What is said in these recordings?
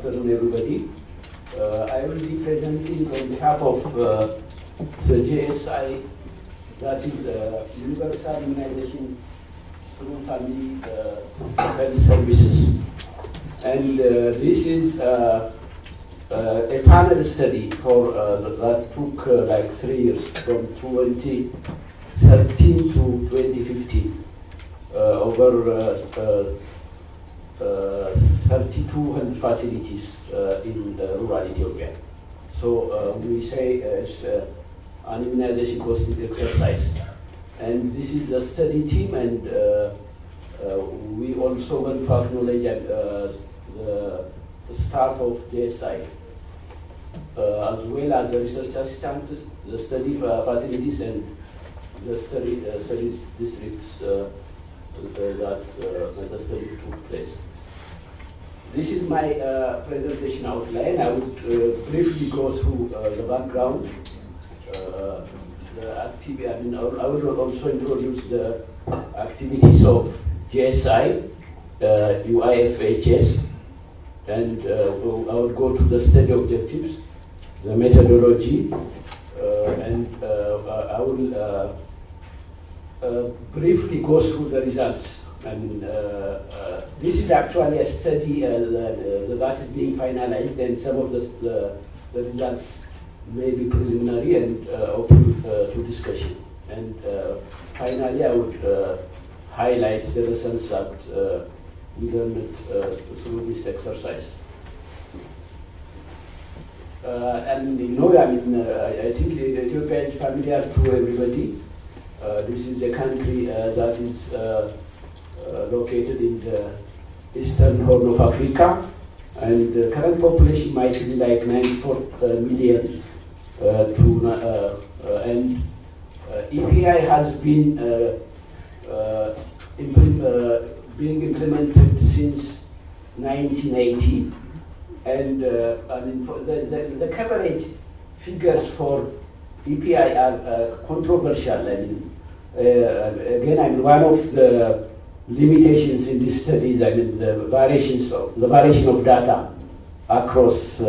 afternoon, everybody. I will be presenting on behalf of the JSI, that is Universal Immunization through Family Health Services. And this is a panel study for that took like 3 years, from 2013 to 2015, over 3,200 facilities in rural Ethiopia. So we say it's an immunization costing exercise. And this is a study team, and we also want to acknowledge the staff of JSI, as well as the research assistants, the study facilities, and the studies districts that the study took place. This is my presentation outline. I would briefly go through the background. I will also introduce the activities of JSI, UIFHS, and I will go to the study objectives, the methodology, and I will briefly go through the results. And this is actually a study that is being finalized, and some of the results may be preliminary and open to discussion. And finally, I would highlight the lessons that we learned through this exercise. I think Ethiopia is familiar to everybody. This is a country that is located in the eastern horn of Africa, and the current population might be like 94 million. And EPI has been being implemented since 1980, and for the coverage figures for EPI are controversial. One of the limitations in these studies, the variation of data across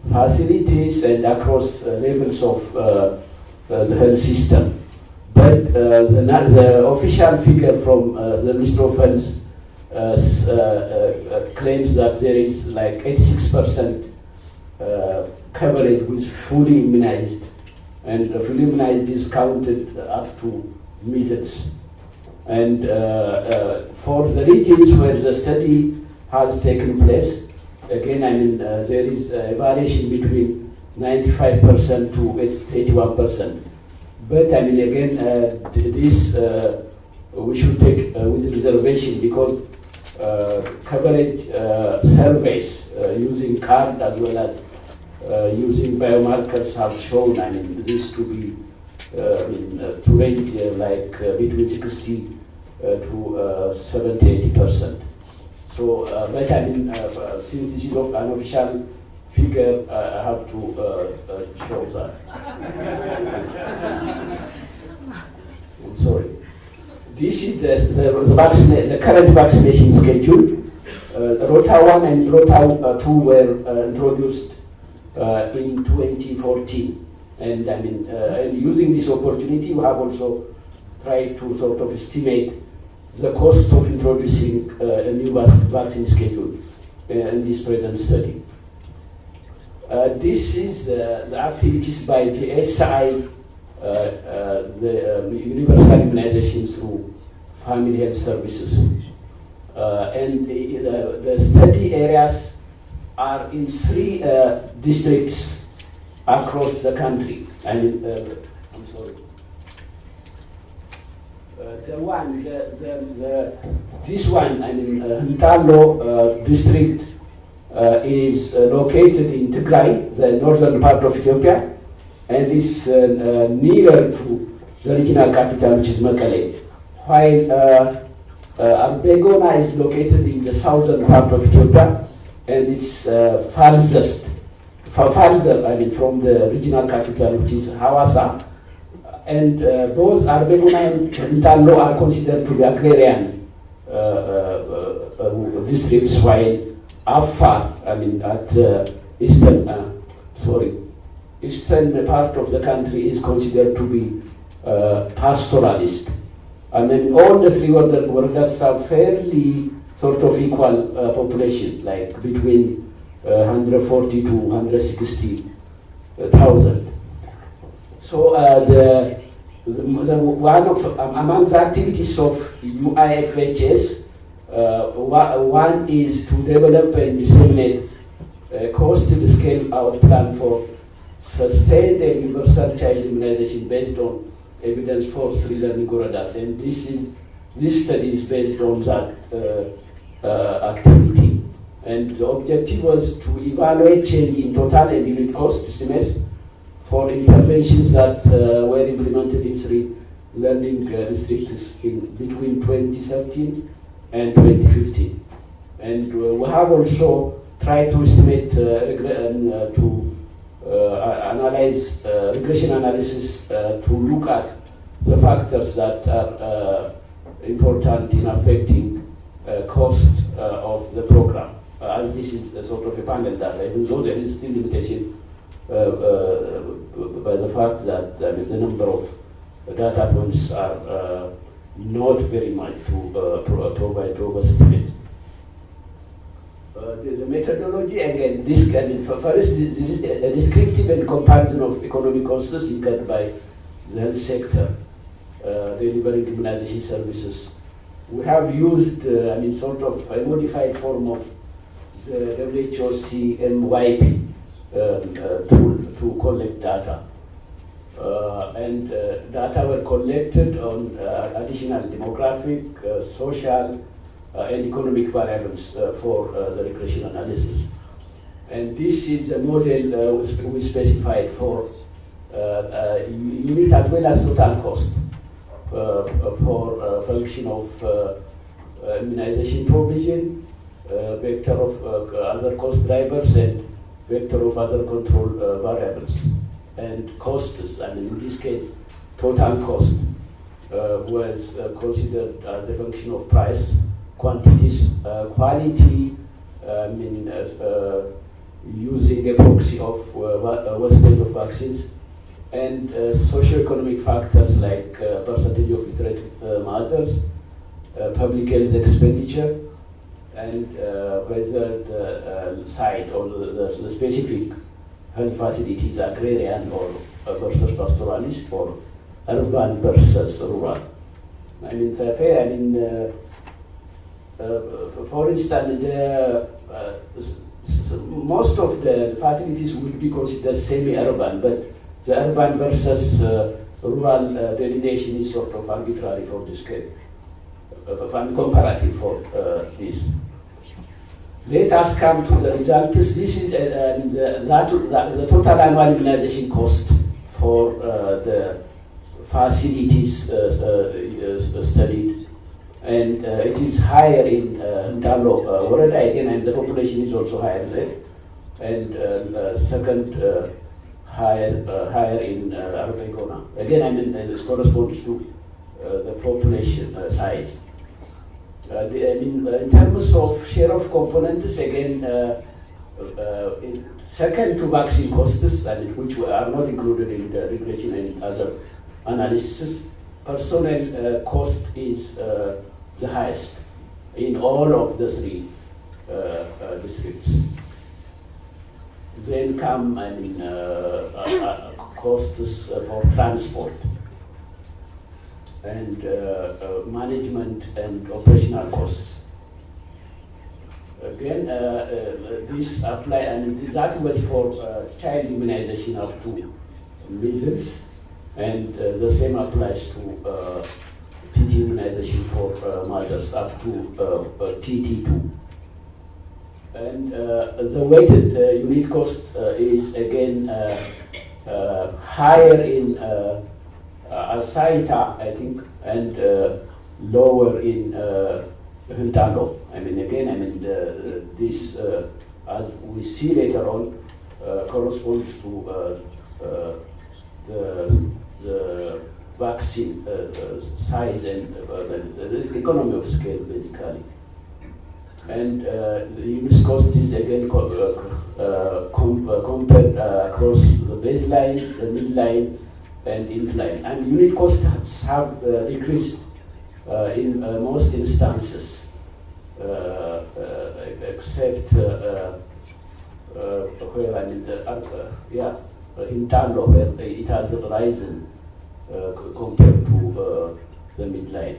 facilities and across levels of the health system. But the official figure from the Ministry of Health claims that there is like 86% coverage with fully immunized, and fully immunized is counted up to measles. And for the regions where the study has taken place, again, there is a variation between 95% to 81%. But again, this we should take with reservation, because coverage surveys using card as well as using biomarkers have shown this to be to range between 60 to 70-80%. So, but since this is an official figure, I have to show that. I'm sorry. This is the current vaccination schedule. Rota 1 and Rota 2 were introduced in 2014. And and using this opportunity, we have also tried to sort of estimate the cost of introducing a new vaccine schedule in this present study. This is the activities by JSI, the Universal Immunization through Family Health Services. And the study areas are in 3 districts across the country. I'm sorry. This one, Ntalo district is located in Tigray, the northern part of Ethiopia, and is nearer to the regional capital, which is Mekelle. While Arbegona is located in the southern part of Ethiopia, and it's farther from the regional capital, which is Hawassa. And both Arbegona and Ntalo are considered to be agrarian districts, while Afar, at eastern part of the country is considered to be pastoralist. And then all the three wordas have fairly sort of equal population, like between 140 to 160,000. So one of among the activities of UIFHS, one is to develop and disseminate a costed scale-out plan for sustained and universal child immunization based on evidence for three learning corridors, and this study is based on that activity. And the objective was to evaluate change in total and unit cost estimates for interventions that were implemented in three learning districts between 2013 and 2015. And we have also tried to estimate analyze regression analysis to look at the factors that are important in affecting cost of the program. As this is a sort of a panel data, even though there is still limitation by the fact that the number of data points are not very much to provide robust estimates. The methodology, again, first, this is a descriptive and comparison of economic costs incurred by the health sector delivering immunization services. We have used, sort of a modified form of the WHO CMYP tool to collect data. And data were collected on additional demographic, social, and economic variables for the regression analysis. And this is a model we specified for unit as well as total cost for function of immunization provision, vector of other cost drivers, and vector of other control variables. And costs, in this case, total cost was considered as a function of price, quantities, quality, using a proxy of wastage of vaccines, and socio-economic factors like percentage of literate mothers, public health expenditure, and whether the site or the specific health facilities are agrarian or versus pastoralist, or urban versus rural. For instance, most of the facilities would be considered semi-urban, but the urban versus rural delineation is sort of arbitrary for this case, comparative for this. Let us come to the results. This is the total annual immunization cost for the facilities studied. And it is higher in Ntalo Woreda, again, and the population is also higher there. And second, higher in Arabegona. Again, this corresponds to the population size. In terms of share of components, again, second to vaccine costs, which are not included in the regression and other analysis, personnel cost is the highest in all of the three districts. Then come, costs for transport and management and operational costs. Again, this apply, that was for child immunization up to measles, and the same applies to TT immunization for mothers up to TT2. And the weighted unit cost is again higher in Asaita, I think, and lower in Hintalo. This, as we see later on, corresponds to the vaccine size and the economy of scale, basically. And the unit cost is again compared across the baseline, the midline, and incline. And unit costs have decreased in most instances, except where I mean, in Talo, where it has risen compared to the midline.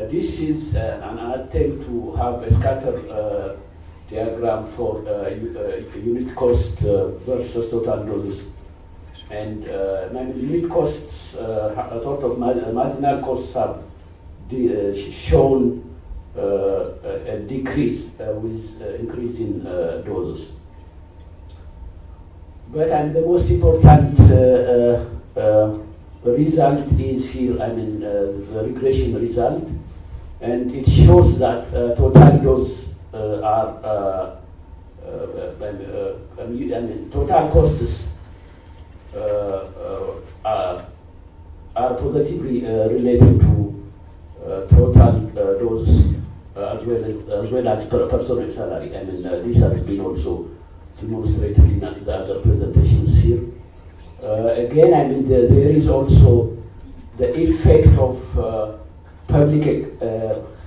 This is an attempt to have a scatter diagram for unit cost versus total doses. And unit costs, sort of marginal costs have shown a decrease with increase in doses. But the most important result is here, the regression result, and it shows that total dose total costs are positively related to total doses as well as personal salary. This has been also demonstrated in the other presentations here. Again, there is also the effect of public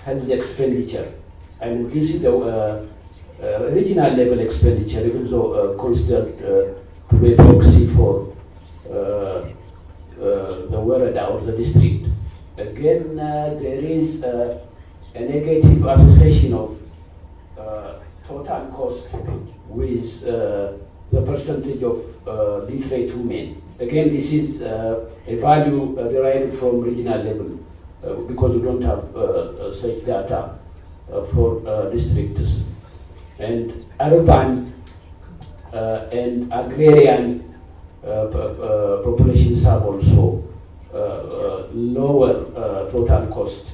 health expenditure. This is the regional level expenditure, even though considered to be a proxy for the Warada or the district. Again, there is a negative association of total cost with the percentage of death rate women. Again, this is a value derived from regional level because we don't have such data for districts. And urban and agrarian populations have also lower total cost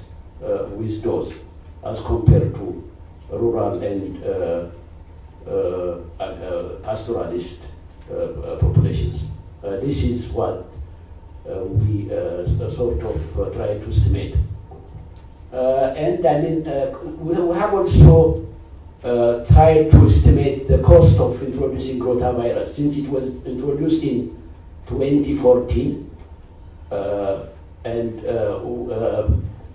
with those as compared to rural and pastoralist populations. This is what we sort of try to estimate. We have also tried to estimate the cost of introducing rotavirus since it was introduced in 2014,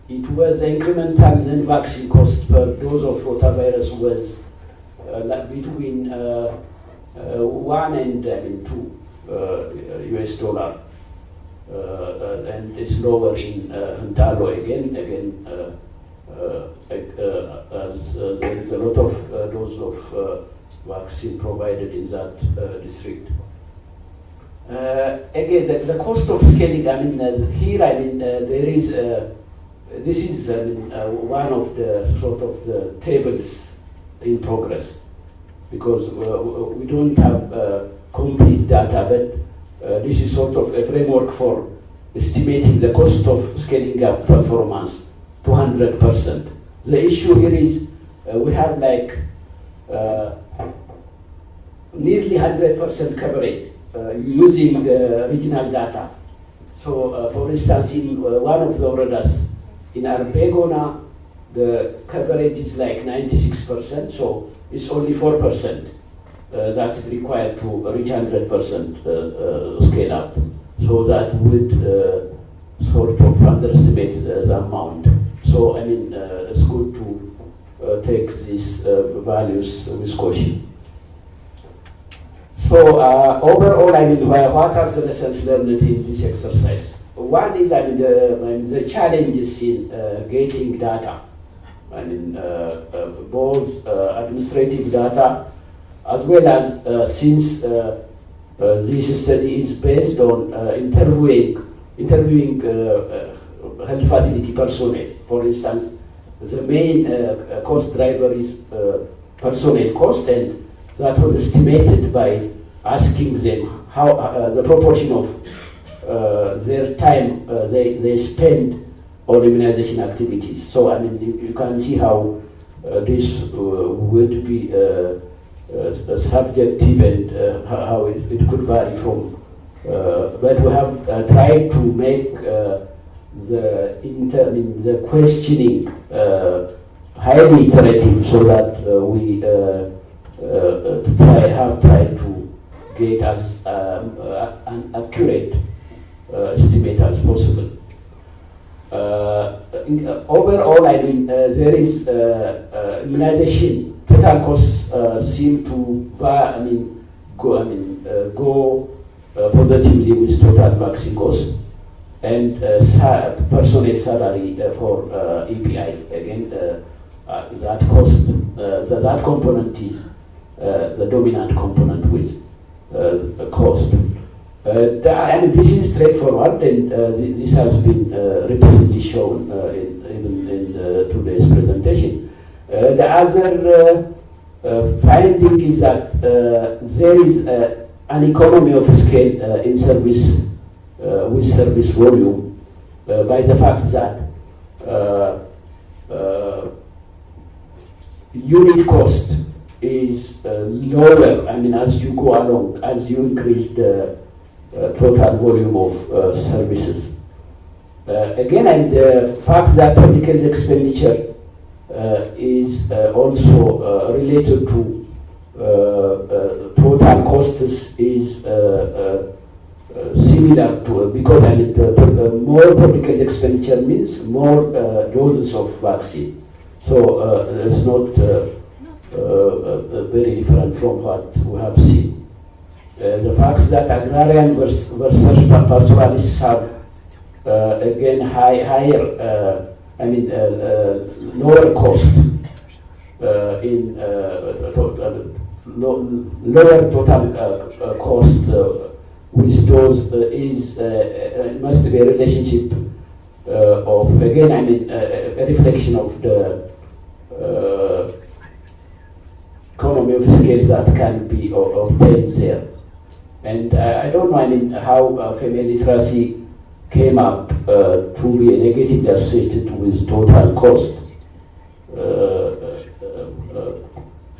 it was incremental non-vaccine cost per dose of rotavirus was between 1 and 2 US dollar, and it's lower in Huntalo again, as there is a lot of dose of vaccine provided in that district. Again, the cost of scaling, here, there is, this is one of the sort of the tables in progress, because we don't have complete data, but this is sort of a framework for estimating the cost of scaling up performance to 100%. The issue here is we have nearly 100% coverage using the regional data. So, for instance, in one of the Woredas in Arbegona, the coverage is 96%, so it's only 4% that's required to reach 100% scale up. So that would sort of underestimate the amount. So, it's good to take these values with caution. So, overall, what are the lessons learned in this exercise? One is, the challenges in getting data. Both administrative data, as well as since this study is based on interviewing health facility personnel. For instance, the main cost driver is personnel cost, and that was estimated by asking them how the proportion of their time they spend on immunization activities. So you can see how this would be subjective and how it could vary from. But we have tried to make the questioning highly iterative, so that we have tried to get as an accurate estimate as possible. Overall, I mean, there is immunization. Total costs seem to go positively with total vaccine costs, and personnel salary for API. Again, that cost, that component is the dominant component with cost. I mean, this is straightforward, and this has been repeatedly shown in today's presentation. The other finding is that there is an economy of scale in service with service volume by the fact that unit cost is lower. I mean, as you go along, as you increase the total volume of services. Again, and the fact that public health expenditure is also related to total costs is similar to, because I mean, more public health expenditure means more doses of vaccine. So it's not very different from what we have seen. The fact that agrarian versus pastoralists have again higher, lower cost in lower total cost with those is must be a relationship of, again, a reflection of the economy of scale that can be obtained there. And I don't know, how female literacy came up to be negatively associated with total cost.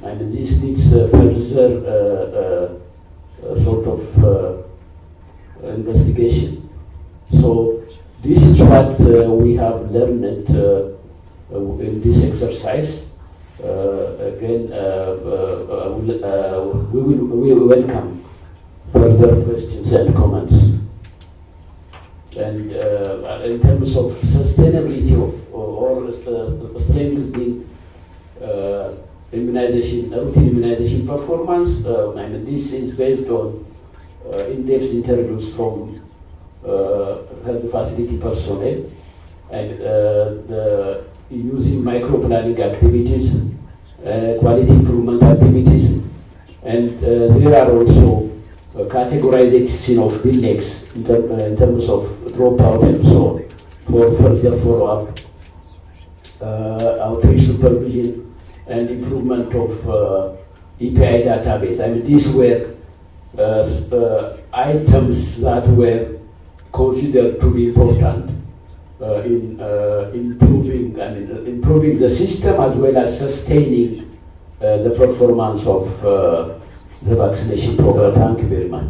And this needs further sort of investigation. So this is what we have learned in this exercise. Again, we will welcome further questions and comments. And in terms of sustainability or strengthening immunization, routine immunization performance, this is based on in-depth interviews from health facility personnel and using micro-planning activities, quality improvement activities, and there are also categorization of index in terms of dropout and so on for further follow-up, outreach supervision, and improvement of EPI database. These were items that were considered to be important in improving the system as well as sustaining the performance of the vaccination program. Thank you very much.